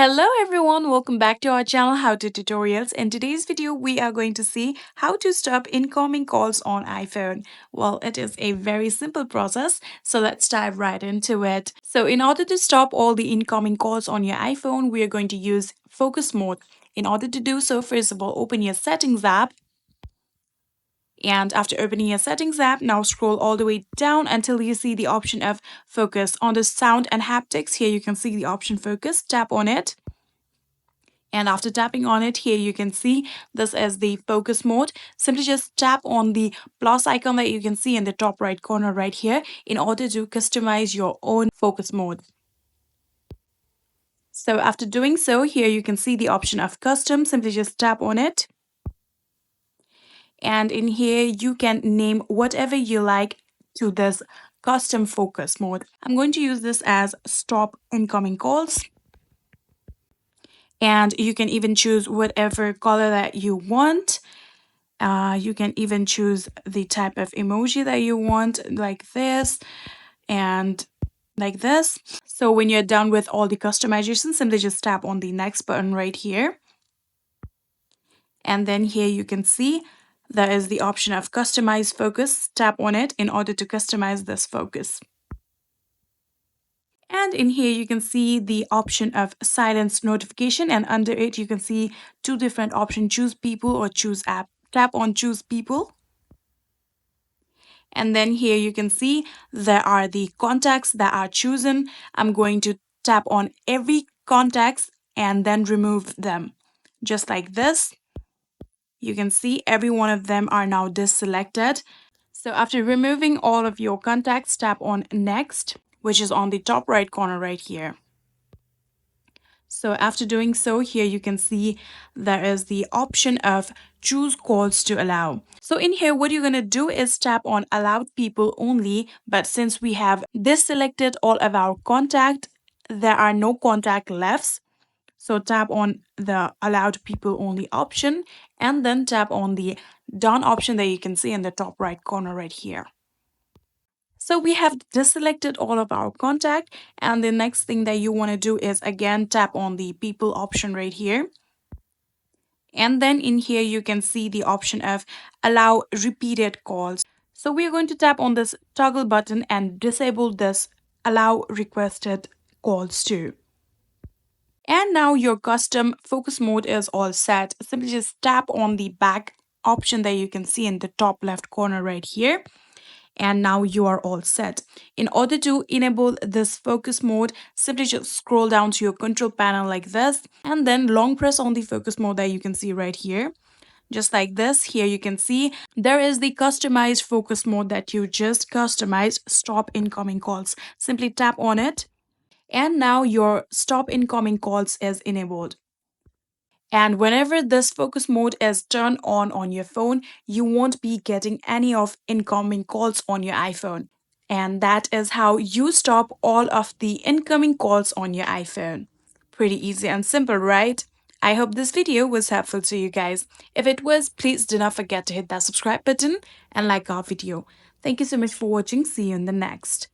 Hello everyone, welcome back to our channel How to Tutorials. In today's video, we are going to see how to stop incoming calls on iPhone. Well, it is a very simple process, so let's dive right into it. So in order to stop all the incoming calls on your iPhone, we are going to use focus mode. In order to do so, first of all, open your settings app. And after opening your settings app, now scroll all the way down until you see the option of focus. On the sound and haptics, here you can see the option focus. Tap on it. And after tapping on it, here you can see this is the focus mode. Simply just tap on the plus icon that you can see in the top right corner right here in order to customize your own focus mode. So after doing so, here you can see the option of custom. Simply just tap on it. And in here, you can name whatever you like to this custom focus mode. I'm going to use this as stop incoming calls. And you can even choose whatever color that you want. You can even choose the type of emoji that you want, like this and like this. So when you're done with all the customization, simply just tap on the next button right here. And then here you can see there is the option of customize focus. Tap on it in order to customize this focus. And in here, you can see the option of silence notification, and under it, you can see two different options, choose people or choose app. Tap on choose people. And then here you can see there are the contacts that are chosen. I'm going to tap on every contacts and then remove them. Just like this. You can see every one of them are now deselected. So after removing all of your contacts, tap on next, which is on the top right corner right here. So after doing so, here you can see there is the option of choose calls to allow. So in here, what you're going to do is tap on allowed people only. But since we have deselected all of our contact, there are no contact left. So tap on the allowed people only option and then tap on the done option that you can see in the top right corner right here. So we have deselected all of our contact, and the next thing that you want to do is again tap on the people option right here. And then in here you can see the option of allow repeated calls. So we are going to tap on this toggle button and disable this allow requested calls too. And now your custom focus mode is all set. Simply just tap on the back option that you can see in the top left corner right here. And now you are all set. In order to enable this focus mode, simply just scroll down to your control panel like this and then long press on the focus mode that you can see right here. Just like this, here you can see there is the customized focus mode that you just customized, stop incoming calls. Simply tap on it and now your stop incoming calls is enabled. And whenever this focus mode is turned on your phone, you won't be getting any of incoming calls on your iPhone. And that is how you stop all of the incoming calls on your iPhone. Pretty easy and simple, right? I hope this video was helpful to you guys. If it was, please do not forget to hit that subscribe button and like our video. Thank you so much for watching. See you in the next.